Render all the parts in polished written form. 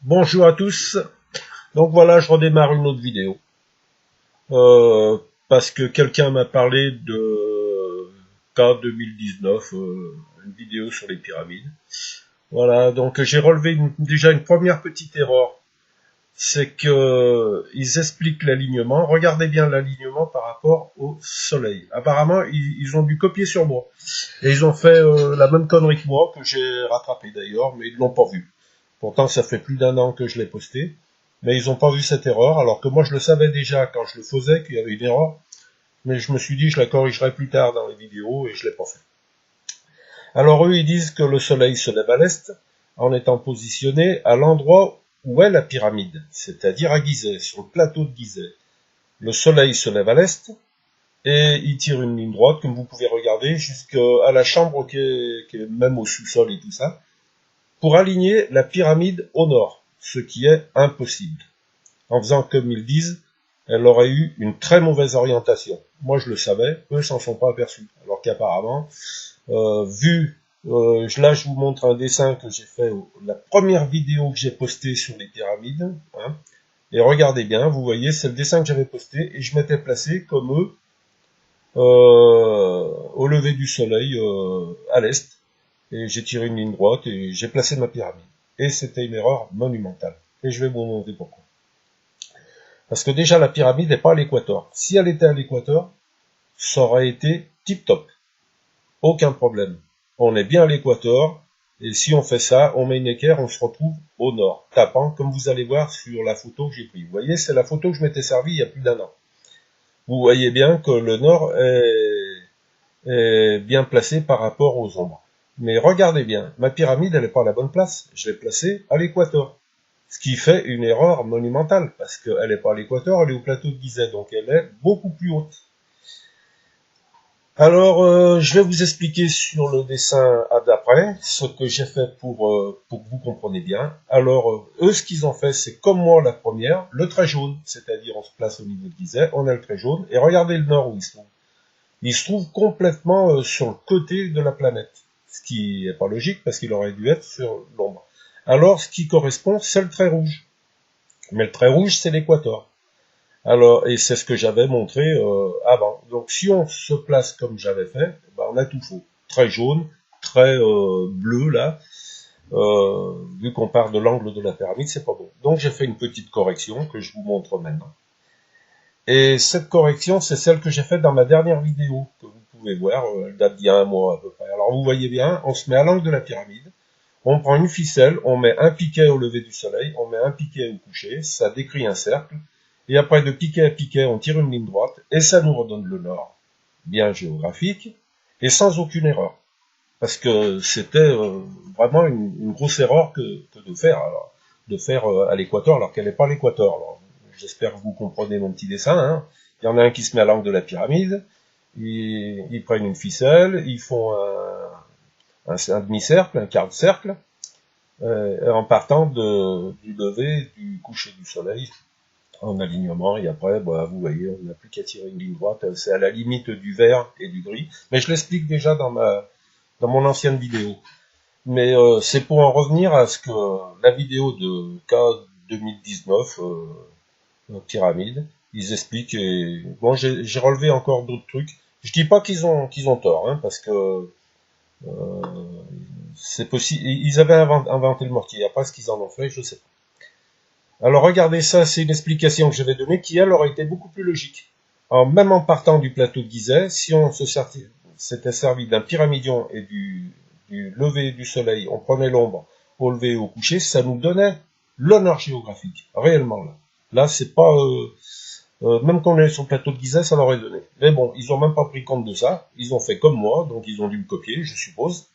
Bonjour à tous. Donc voilà, je redémarre une autre vidéo. Parce que quelqu'un m'a parlé de K 2019, une vidéo sur les pyramides. Voilà, donc j'ai relevé déjà une première petite erreur. C'est que ils expliquent l'alignement. Regardez bien l'alignement par rapport au soleil. Apparemment, ils ont dû copier sur moi. Et ils ont fait la même connerie que moi, que j'ai rattrapé d'ailleurs, mais ils l'ont pas vu. Pourtant, ça fait plus d'1 an que je l'ai posté. Mais ils n'ont pas vu cette erreur, alors que moi je le savais déjà quand je le faisais qu'il y avait une erreur. Mais je me suis dit je la corrigerai plus tard dans les vidéos et je l'ai pas fait. Alors eux ils disent que le soleil se lève à l'est en étant positionné à l'endroit où est la pyramide, c'est-à-dire à Gizeh, sur le plateau de Gizeh. Le soleil se lève à l'est et il tire une ligne droite, comme vous pouvez regarder, jusqu'à la chambre qui est même au sous-sol et tout ça, pour aligner la pyramide au nord, ce qui est impossible. En faisant comme ils disent, elle aurait eu une très mauvaise orientation. Moi je le savais, eux s'en sont pas aperçus. Alors qu'apparemment, là je vous montre un dessin que j'ai fait, la première vidéo que j'ai postée sur les pyramides, hein, et regardez bien, vous voyez, c'est le dessin que j'avais posté, et je m'étais placé comme eux, au lever du soleil, à l'est, et j'ai tiré une ligne droite, et j'ai placé ma pyramide. Et c'était une erreur monumentale. Et je vais vous montrer pourquoi. Parce que déjà la pyramide n'est pas à l'équateur. Si elle était à l'équateur, ça aurait été tip-top. Aucun problème. On est bien à l'équateur, et si on fait ça, on met une équerre, on se retrouve au nord, tapant, comme vous allez voir sur la photo que j'ai prise. Vous voyez, c'est la photo que je m'étais servi il y a plus d'1 an. Vous voyez bien que le nord est bien placé par rapport aux ombres. Mais regardez bien, ma pyramide, elle n'est pas à la bonne place. Je l'ai placée à l'équateur. Ce qui fait une erreur monumentale, parce qu'elle n'est pas à l'équateur, elle est au plateau de Gizeh, donc elle est beaucoup plus haute. Alors, je vais vous expliquer sur le dessin d'après, ce que j'ai fait pour que vous compreniez bien. Alors, eux, ce qu'ils ont fait, c'est comme moi la première, le trait jaune, c'est-à-dire on se place au niveau de Gizeh, on a le trait jaune, et regardez le nord où il se trouve. Il se trouve complètement sur le côté de la planète, ce qui n'est pas logique, parce qu'il aurait dû être sur l'ombre. Alors, ce qui correspond, c'est le trait rouge. Mais le trait rouge, c'est l'équateur. Alors, et c'est ce que j'avais montré avant. Donc, si on se place comme j'avais fait, ben, on a tout faux. Trait jaune, trait bleu, là. Vu qu'on part de l'angle de la pyramide, c'est pas bon. Donc, j'ai fait une petite correction que je vous montre maintenant. Et cette correction, c'est celle que j'ai faite dans ma dernière vidéo, que vous pouvez voir. Elle date d'il y a 1 mois à peu près. Alors, vous voyez bien, on se met à l'angle de la pyramide. On prend une ficelle, on met un piquet au lever du soleil, on met un piquet au coucher, ça décrit un cercle, et après de piquet à piquet, on tire une ligne droite, et ça nous redonne le nord, bien géographique, et sans aucune erreur. Parce que c'était vraiment une grosse erreur que de faire, à l'équateur, alors qu'elle n'est pas à l'équateur. Alors, j'espère que vous comprenez mon petit dessin, hein. Il y en a un qui se met à l'angle de la pyramide, ils prennent une ficelle, ils font un demi-cercle, un quart de cercle, en partant du lever, du coucher du soleil, en alignement, et après, bah, vous voyez, on n'a plus qu'à tirer une ligne droite, c'est à la limite du vert et du gris, mais je l'explique déjà dans mon ancienne vidéo. Mais c'est pour en revenir à ce que la vidéo de K 2019, pyramide, ils expliquent, et bon, j'ai relevé encore d'autres trucs. Je dis pas qu'ils ont tort, hein, parce que c'est possible, ils avaient inventé le mortier, après ce qu'ils en ont fait, je sais pas. Alors regardez ça, c'est une explication que je vais donner qui, elle, aurait été beaucoup plus logique. Même en partant du plateau de Gizeh, si on s'était servi d'un pyramidion et du lever du soleil, on prenait l'ombre au lever et au coucher, ça nous donnait l'honneur géographique, réellement là. Là, c'est pas... même quand on est sur le plateau de Gizeh, ça l'aurait donné. Mais bon, ils ont même pas pris compte de ça, ils ont fait comme moi, donc ils ont dû me copier, je suppose.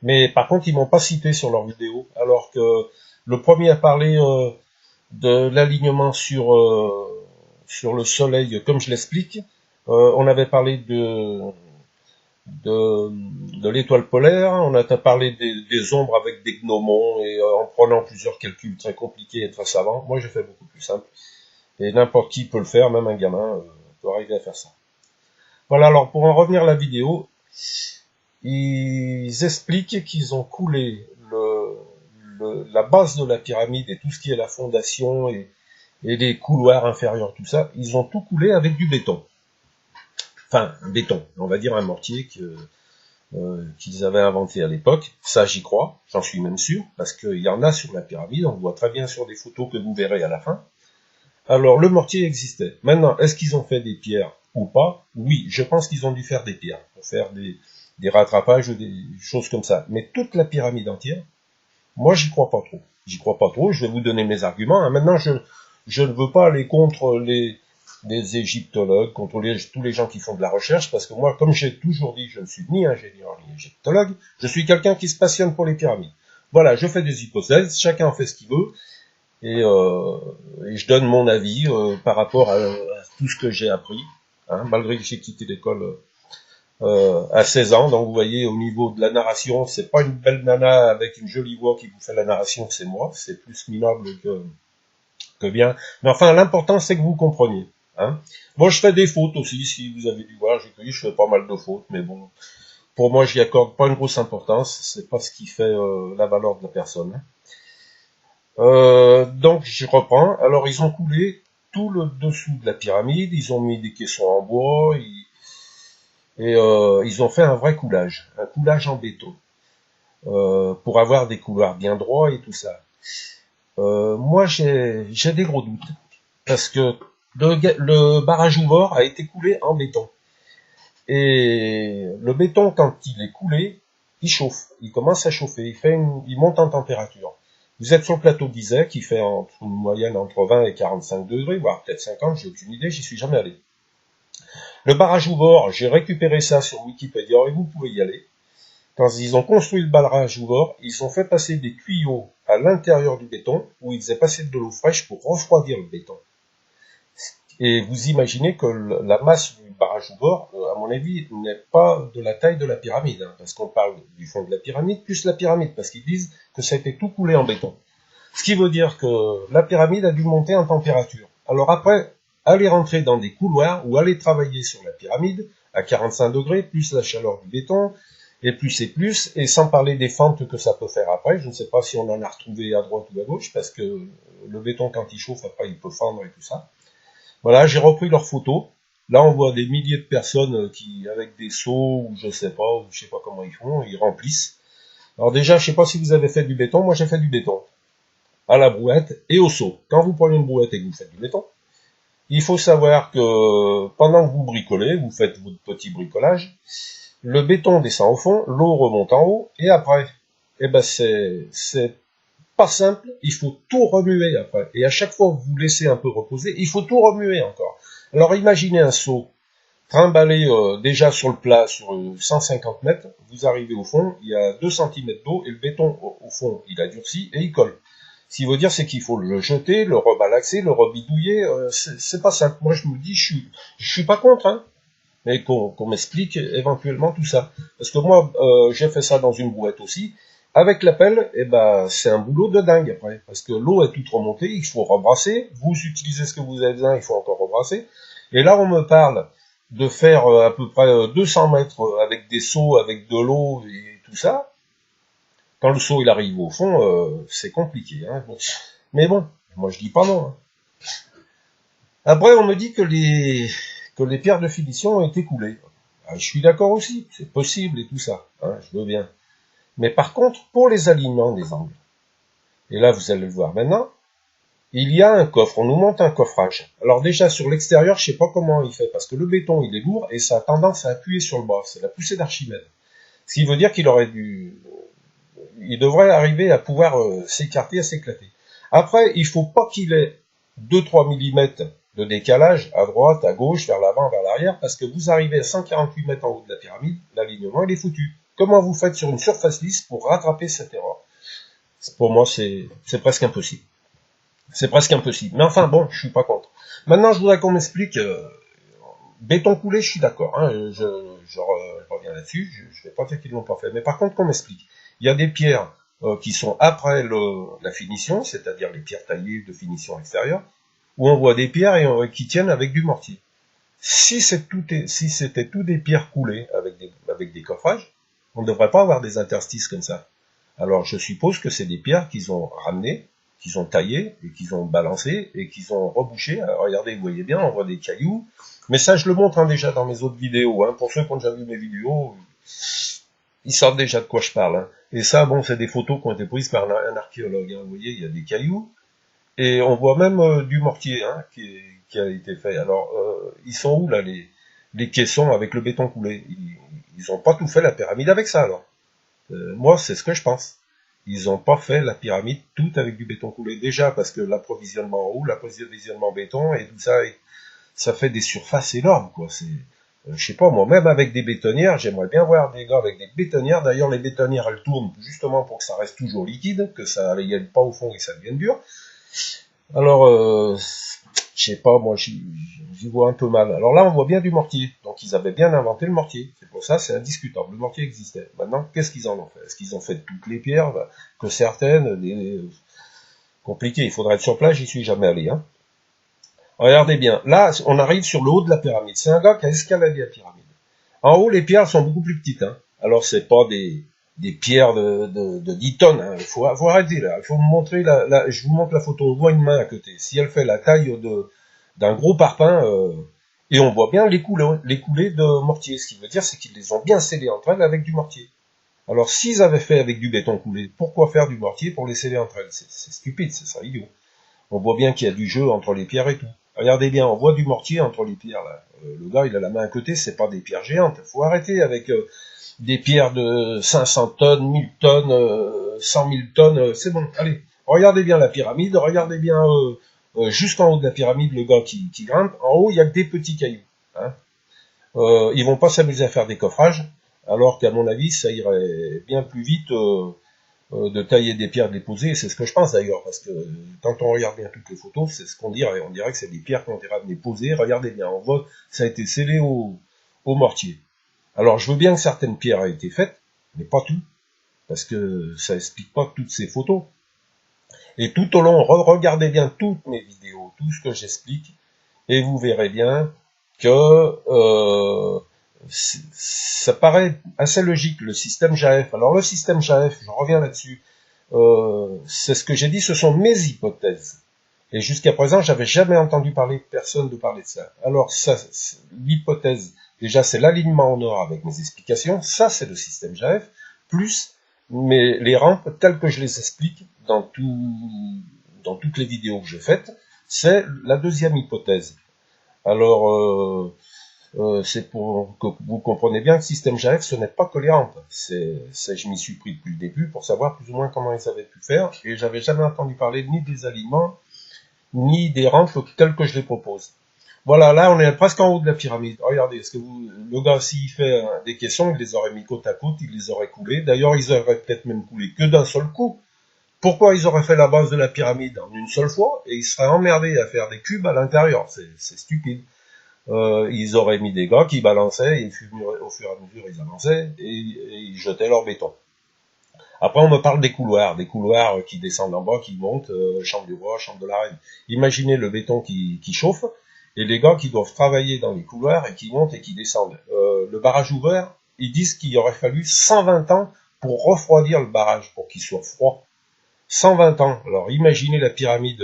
Mais par contre, ils m'ont pas cité sur leur vidéo, alors que le premier à parler de l'alignement sur le soleil, comme je l'explique, on avait parlé de l'étoile polaire, on a parlé des ombres avec des gnomons, et en prenant plusieurs calculs très compliqués et très savants. Moi, j'ai fait beaucoup plus simple. Et n'importe qui peut le faire, même un gamin peut arriver à faire ça. Voilà, alors pour en revenir à la vidéo, ils expliquent qu'ils ont coulé la base de la pyramide et tout ce qui est la fondation et les couloirs inférieurs, tout ça, ils ont tout coulé avec du béton. Enfin, un béton, on va dire un mortier qu'ils avaient inventé à l'époque. Ça, j'y crois, j'en suis même sûr, parce qu'il y en a sur la pyramide, on le voit très bien sur des photos que vous verrez à la fin. Alors, le mortier existait. Maintenant, est-ce qu'ils ont fait des pierres ou pas? Oui, je pense qu'ils ont dû faire des pierres, pour faire des rattrapages ou des choses comme ça. Mais toute la pyramide entière, moi, j'y crois pas trop. J'y crois pas trop, je vais vous donner mes arguments. Hein. Maintenant, je ne veux pas aller contre les égyptologues, contre tous les gens qui font de la recherche, parce que moi, comme j'ai toujours dit, je ne suis ni ingénieur ni égyptologue, je suis quelqu'un qui se passionne pour les pyramides. Voilà, je fais des hypothèses, chacun en fait ce qu'il veut, et je donne mon avis par rapport à tout ce que j'ai appris, hein, malgré que j'ai quitté l'école à 16 ans, donc vous voyez, au niveau de la narration, c'est pas une belle nana avec une jolie voix qui vous fait la narration, c'est moi, c'est plus minable que bien, mais enfin, l'important c'est que vous compreniez. Hein. Bon, je fais des fautes aussi, si vous avez dû voir, je fais pas mal de fautes, mais bon, pour moi, j'y accorde pas une grosse importance, c'est pas ce qui fait la valeur de la personne. Donc, je reprends. Alors, ils ont coulé tout le dessous de la pyramide, ils ont mis des caissons en bois, ils ont fait un vrai coulage, un coulage en béton, pour avoir des couloirs bien droits et tout ça. Moi, j'ai des gros doutes, parce que le barrage ouvert a été coulé en béton. Et le béton, quand il est coulé, il chauffe, il commence à chauffer, il monte en température. Vous êtes sur le plateau d'Isère, qui fait une moyenne entre 20 et 45 degrés, voire peut-être 50, j'ai aucune idée, j'y suis jamais allé. Le barrage ouvert, j'ai récupéré ça sur Wikipédia, et vous pouvez y aller. Quand ils ont construit le barrage ouvert, ils ont fait passer des tuyaux à l'intérieur du béton, où ils faisaient passer de l'eau fraîche pour refroidir le béton. Et vous imaginez que la masse du barrage ouvert, à mon avis, n'est pas de la taille de la pyramide, hein, parce qu'on parle du fond de la pyramide, plus la pyramide, parce qu'ils disent que ça a été tout coulé en béton. Ce qui veut dire que la pyramide a dû monter en température. Alors après, aller rentrer dans des couloirs ou aller travailler sur la pyramide à 45 degrés, plus la chaleur du béton, et sans parler des fentes que ça peut faire après. Je ne sais pas si on en a retrouvé à droite ou à gauche, parce que le béton, quand il chauffe, après, il peut fendre et tout ça. Voilà, j'ai repris leurs photos. Là, on voit des milliers de personnes qui, avec des seaux, ou je sais pas comment ils font, ils remplissent. Alors déjà, je sais pas si vous avez fait du béton, moi j'ai fait du béton. À la brouette et au seau. Quand vous prenez une brouette et que vous faites du béton, il faut savoir que pendant que vous bricolez, vous faites votre petit bricolage, le béton descend au fond, l'eau remonte en haut, et après, eh ben c'est pas simple, il faut tout remuer après. Et à chaque fois que vous laissez un peu reposer, il faut tout remuer encore. Alors imaginez un seau trimballé déjà sur le plat sur 150 mètres, vous arrivez au fond, il y a 2 cm d'eau, et le béton au fond, il a durci et il colle. Ce qui veut dire, c'est qu'il faut le jeter, le rebalaxer, le rebidouiller, c'est pas simple. Moi je me dis, je suis pas contre, hein, mais qu'on m'explique éventuellement tout ça. Parce que moi, j'ai fait ça dans une brouette aussi. Avec la pelle, eh ben, c'est un boulot de dingue après, parce que l'eau est toute remontée, il faut rebrasser, vous utilisez ce que vous avez besoin, il faut encore rebrasser. Et là, on me parle de faire à peu près 200 mètres avec des seaux, avec de l'eau et tout ça. Quand le seau il arrive au fond, c'est compliqué. Hein. Mais bon, moi je dis pas non. Hein. Après, on me dit que les pierres de finition ont été coulées. Ah, je suis d'accord aussi, c'est possible et tout ça, hein, je veux bien. Mais par contre, pour les alignements des angles, et là vous allez le voir maintenant, il y a un coffre, on nous monte un coffrage. Alors déjà sur l'extérieur, je sais pas comment il fait, parce que le béton il est lourd et ça a tendance à appuyer sur le bas, c'est la poussée d'Archimède. Ce qui veut dire qu'il devrait arriver à pouvoir s'écarter, à s'éclater. Après, il faut pas qu'il ait 2-3 mm de décalage à droite, à gauche, vers l'avant, vers l'arrière, parce que vous arrivez à 148 mètres en haut de la pyramide, l'alignement il est foutu. Comment vous faites sur une surface lisse pour rattraper cette erreur? Pour moi, c'est presque impossible. C'est presque impossible. Mais enfin, bon, je suis pas contre. Maintenant, je voudrais qu'on m'explique... béton coulé, je suis d'accord. Hein, je reviens là-dessus. Je vais pas dire qu'ils l'ont pas fait. Mais par contre, qu'on m'explique. Il y a des pierres qui sont après la finition, c'est-à-dire les pierres taillées de finition extérieure, où on voit des pierres qui tiennent avec du mortier. Si c'était tout des pierres coulées avec des coffrages, on ne devrait pas avoir des interstices comme ça. Alors je suppose que c'est des pierres qu'ils ont ramenées, qu'ils ont taillées, et qu'ils ont balancées, et qu'ils ont rebouchées. Alors, regardez, vous voyez bien, on voit des cailloux. Mais ça, je le montre déjà dans mes autres vidéos. Pour ceux qui ont déjà vu mes vidéos, ils savent déjà de quoi je parle. Et ça, bon, c'est des photos qui ont été prises par un archéologue. Vous voyez, il y a des cailloux. Et on voit même du mortier qui a été fait. Alors, ils sont où, là, les caissons avec le béton coulé? Ils ont pas tout fait la pyramide avec ça, alors. Moi, c'est ce que je pense. Ils ont pas fait la pyramide toute avec du béton coulé. Déjà, parce que l'approvisionnement en haut, l'approvisionnement béton et tout ça, ça fait des surfaces énormes, quoi. Je sais pas, moi, même avec des bétonnières, j'aimerais bien voir des gars avec des bétonnières. D'ailleurs, les bétonnières, elles tournent justement pour que ça reste toujours liquide, que ça n'aille pas au fond et que ça devienne dur. Alors, je sais pas, moi, j'y vois un peu mal. Alors là, on voit bien du mortier. Donc, ils avaient bien inventé le mortier. C'est pour ça, c'est indiscutable. Le mortier existait. Maintenant, qu'est-ce qu'ils en ont fait? Est-ce qu'ils ont fait toutes les pierres? Que certaines, compliqué. Il faudrait être sur place, j'y suis jamais allé, Regardez bien. Là, on arrive sur le haut de la pyramide. C'est un gars qui a escaladé la pyramide. En haut, les pierres sont beaucoup plus petites, Alors, c'est pas des pierres de 10 tonnes, Il faut arrêter, là. Il faut me montrer, je vous montre la photo. On voit une main à côté. Si elle fait la taille d'un gros parpaing, et on voit bien les coulées de mortier. Ce qui veut dire, c'est qu'ils les ont bien scellées entre elles avec du mortier. Alors, s'ils avaient fait avec du béton coulé, pourquoi faire du mortier pour les sceller entre elles? C'est stupide, c'est ça, idiot. On voit bien qu'il y a du jeu entre les pierres et tout. Regardez bien, on voit du mortier entre les pierres, là. Le gars, il a la main à côté, c'est pas des pierres géantes. Faut arrêter avec des pierres de 500 tonnes, 1000 tonnes, 100 000 tonnes, c'est bon, allez. Regardez bien la pyramide, regardez bien juste en haut de la pyramide, le gars qui grimpe. En haut, il y a que des petits cailloux. Ils vont pas s'amuser à faire des coffrages, alors qu'à mon avis, ça irait bien plus vite de tailler des pierres, de les poser, c'est ce que je pense d'ailleurs, parce que quand on regarde bien toutes les photos, c'est ce qu'on dirait, on dirait que c'est des pierres qui ont été ramenées posées, regardez bien, on voit, ça a été scellé au mortier. Alors je veux bien que certaines pierres aient été faites, mais pas tout, parce que ça explique pas toutes ces photos. Et tout au long, regardez bien toutes mes vidéos, tout ce que j'explique, et vous verrez bien que ça paraît assez logique, le système JAF. Alors le système JAF, je reviens là-dessus, c'est ce que j'ai dit, ce sont mes hypothèses. Et jusqu'à présent, j'avais jamais entendu personne de parler de ça. Alors ça, l'hypothèse, déjà c'est l'alignement en or avec mes explications, ça c'est le système JAF, plus les rampes telles que je les explique dans toutes les vidéos que j'ai faites, c'est la deuxième hypothèse. Alors, c'est pour que vous compreniez bien que le système JAF, ce n'est pas que les rampes. Je m'y suis pris depuis le début pour savoir plus ou moins comment ils avaient pu faire, et j'avais jamais entendu parler ni des alignements, ni des rampes telles que je les propose. Voilà, là on est presque en haut de la pyramide. Regardez, le gars, s'il fait des caissons, il les aurait mis côte à côte, il les aurait coulés. D'ailleurs, ils auraient peut-être même coulé que d'un seul coup. Pourquoi ils auraient fait la base de la pyramide en une seule fois, et ils seraient emmerdés à faire des cubes à l'intérieur? C'est stupide. Ils auraient mis des gars qui balançaient, et au fur et à mesure ils avançaient, et ils jetaient leur béton. Après on me parle des couloirs qui descendent en bas, qui montent, chambre du roi, chambre de la reine. Imaginez le béton qui chauffe, et les gars qui doivent travailler dans les couloirs, et qui montent et qui descendent. Le barrage ouvert, ils disent qu'il aurait fallu 120 ans pour refroidir le barrage, pour qu'il soit froid. 120 ans. Alors imaginez la pyramide,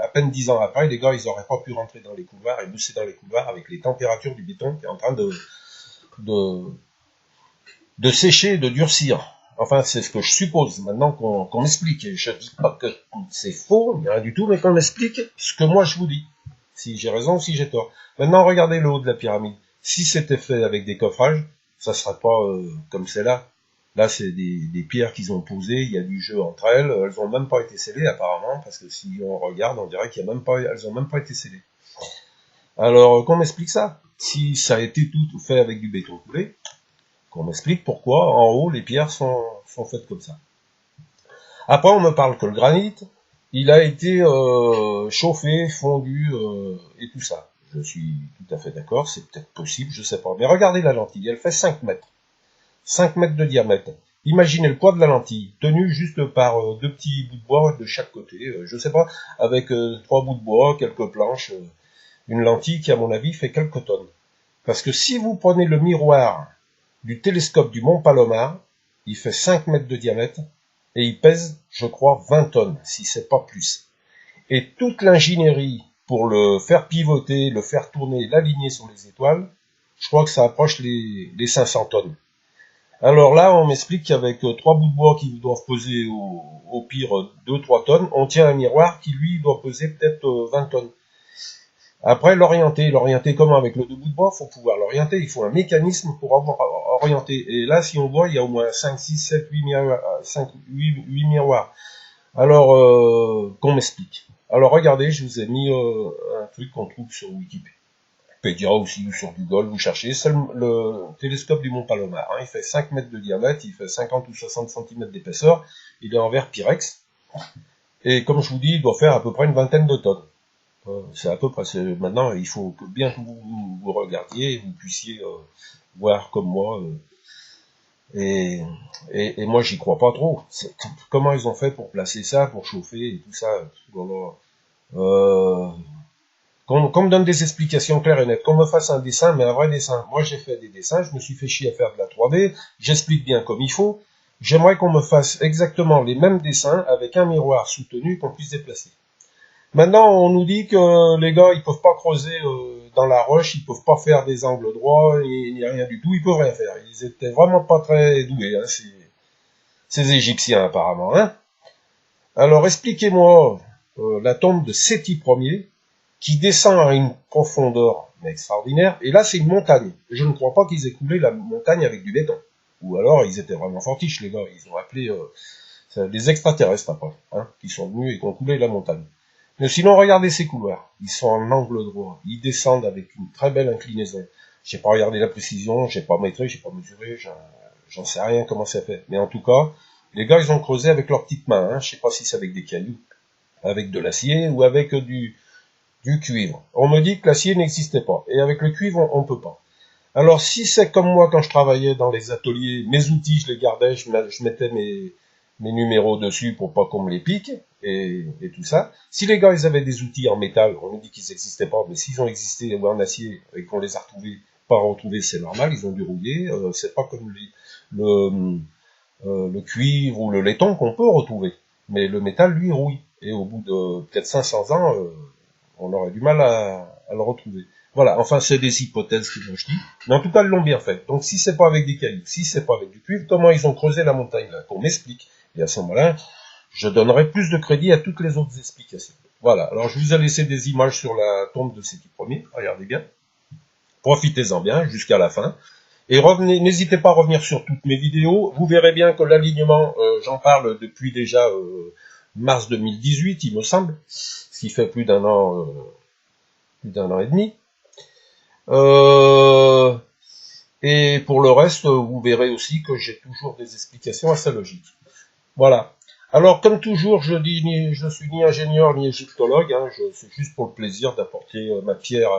à peine 10 ans après, les gars, ils n'auraient pas pu rentrer dans les couloirs et bosser dans les couloirs avec les températures du béton qui est en train de sécher, de durcir. Enfin, c'est ce que je suppose, maintenant qu'on m'explique. Et je ne dis pas que c'est faux, rien du tout, mais qu'on m'explique ce que moi je vous dis. Si j'ai raison, si j'ai tort. Maintenant, regardez le haut de la pyramide. Si c'était fait avec des coffrages, ça ne serait pas comme c'est là. Là, c'est des pierres qu'ils ont posées, il y a du jeu entre elles. Elles n'ont même pas été scellées, apparemment, parce que si on regarde, on dirait qu'elles n'ont même pas été scellées. Alors, qu'on m'explique ça? Si ça a été tout fait avec du béton coulé, qu'on m'explique pourquoi, en haut, les pierres sont faites comme ça. Après, on me parle que le granit, il a été chauffé, fondu, et tout ça. Je suis tout à fait d'accord, c'est peut-être possible, je sais pas. Mais regardez la lentille, elle fait 5 mètres. 5 mètres de diamètre. Imaginez le poids de la lentille, tenue juste par 2 petits bouts de bois de chaque côté, je sais pas, avec 3 bouts de bois, quelques planches, une lentille qui, à mon avis, fait quelques tonnes. Parce que si vous prenez le miroir du télescope du Mont Palomar, il fait 5 mètres de diamètre, et il pèse, je crois, 20 tonnes, si c'est pas plus. Et toute l'ingénierie pour le faire pivoter, le faire tourner, l'aligner sur les étoiles, je crois que ça approche les 500 tonnes. Alors là, on m'explique qu'avec 3 bouts de bois qui doivent peser au pire 2-3 tonnes, on tient un miroir qui lui doit peser peut-être 20 tonnes. Après, l'orienter comment? Avec le 2 bouts de bois, faut pouvoir l'orienter, il faut un mécanisme pour avoir orienter. Et là, si on voit, il y a au moins 5, 6, 7, 8 miroirs. 8 miroirs. Alors, qu'on m'explique. Alors regardez, je vous ai mis un truc qu'on trouve sur Wikipédia aussi, ou sur Google, vous cherchez, c'est le télescope du Mont Palomar. Hein, il fait 5 mètres de diamètre, il fait 50 ou 60 cm d'épaisseur, il est en verre Pyrex, et comme je vous dis, il doit faire à peu près une vingtaine de tonnes. C'est à peu près, maintenant, il faut que bien que vous regardiez, vous puissiez voir comme moi, et moi j'y crois pas trop. Comment ils ont fait pour placer ça, pour chauffer et tout ça, qu'on me donne des explications claires et nettes, qu'on me fasse un dessin, mais un vrai dessin. Moi, j'ai fait des dessins, je me suis fait chier à faire de la 3D, j'explique bien comme il faut. J'aimerais qu'on me fasse exactement les mêmes dessins avec un miroir soutenu qu'on puisse déplacer. Maintenant, on nous dit que les gars, ils peuvent pas creuser dans la roche, ils peuvent pas faire des angles droits, il n'y a rien du tout, ils peuvent rien faire. Ils étaient vraiment pas très doués, hein, ces Égyptiens apparemment. Hein. Alors, expliquez-moi la tombe de Séti Ier, qui descend à une profondeur extraordinaire, et là c'est une montagne. Je ne crois pas qu'ils aient coulé la montagne avec du béton. Ou alors ils étaient vraiment fortiches les gars, ils ont appelé des extraterrestres après, hein, qui sont venus et qui ont coulé la montagne. Mais sinon regardez ces couloirs, ils sont en angle droit, ils descendent avec une très belle inclinaison. J'ai pas regardé la précision, j'ai pas métré, j'ai pas mesuré, j'en sais rien comment c'est fait. Mais en tout cas, les gars ils ont creusé avec leurs petites mains, hein. Je sais pas si c'est avec des cailloux, avec de l'acier ou avec du cuivre. On me dit que l'acier n'existait pas. Et avec le cuivre, on peut pas. Alors, si c'est comme moi quand je travaillais dans les ateliers, mes outils, je les gardais, je mettais mes numéros dessus pour pas qu'on me les pique, et tout ça. Si les gars, ils avaient des outils en métal, on nous dit qu'ils n'existaient pas, mais s'ils ont existé ou en acier, et qu'on les a pas retrouvés, c'est normal, ils ont dû rouiller. C'est pas comme le cuivre ou le laiton qu'on peut retrouver. Mais le métal, lui, rouille. Et au bout de peut-être 500 ans, on aurait du mal à le retrouver. Voilà, enfin c'est des hypothèses que je dis, mais en tout cas ils l'ont bien fait. Donc si c'est pas avec des cailloux, si c'est pas avec du cuivre, comment ils ont creusé la montagne là, qu'on m'explique. Et à ce moment-là, je donnerai plus de crédit à toutes les autres explications. Voilà, alors je vous ai laissé des images sur la tombe de Séti Ier, regardez bien. Profitez-en bien jusqu'à la fin. Et revenez, n'hésitez pas à revenir sur toutes mes vidéos. Vous verrez bien que l'alignement, j'en parle depuis déjà mars 2018, il me semble, ce qui fait plus d'un an et demi. Et pour le reste, vous verrez aussi que j'ai toujours des explications assez logiques. Voilà. Alors, comme toujours, je suis ni ingénieur ni égyptologue, hein, c'est juste pour le plaisir d'apporter ma pierre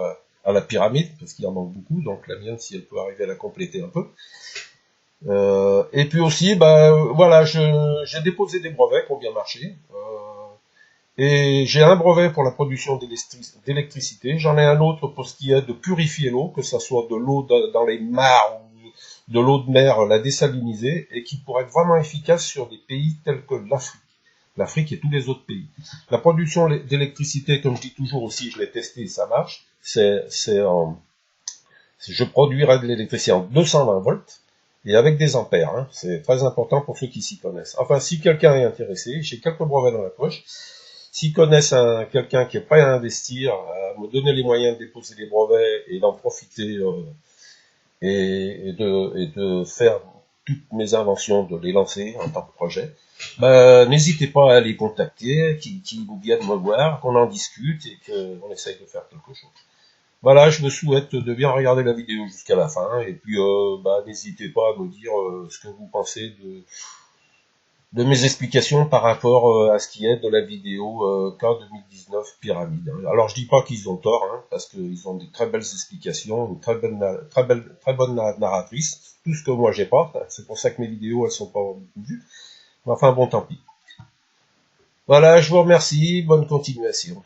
à la pyramide, parce qu'il en manque beaucoup, donc la mienne, si elle peut arriver à la compléter un peu. Et puis aussi, voilà, j'ai déposé des brevets qui ont bien marché. Et j'ai un brevet pour la production d'électricité, j'en ai un autre pour ce qui est de purifier l'eau, que ce soit de l'eau dans les mares ou de l'eau de mer, la désaliniser, et qui pourrait être vraiment efficace sur des pays tels que l'Afrique et tous les autres pays. La production d'électricité, comme je dis toujours aussi, je l'ai testé, ça marche, je produirai de l'électricité en 220 volts, et avec des ampères, hein. C'est très important pour ceux qui s'y connaissent. Enfin, si quelqu'un est intéressé, j'ai quelques brevets dans la poche. S'ils connaissent quelqu'un qui est prêt à investir, à me donner les moyens de déposer des brevets et d'en profiter et de faire toutes mes inventions, de les lancer en tant que projet, n'hésitez pas à les contacter, qu'ils viennent me voir, qu'on en discute et qu'on essaye de faire quelque chose. Voilà, je vous souhaite de bien regarder la vidéo jusqu'à la fin et puis n'hésitez pas à me dire ce que vous pensez de mes explications par rapport à ce qui est de la vidéo K2019 Pyramide. Alors je dis pas qu'ils ont tort, hein, parce qu'ils ont des très belles explications, une très bonne narratrice, tout ce que moi j'ai pas, c'est pour ça que mes vidéos elles sont pas beaucoup vues, mais enfin bon tant pis. Voilà, je vous remercie, bonne continuation.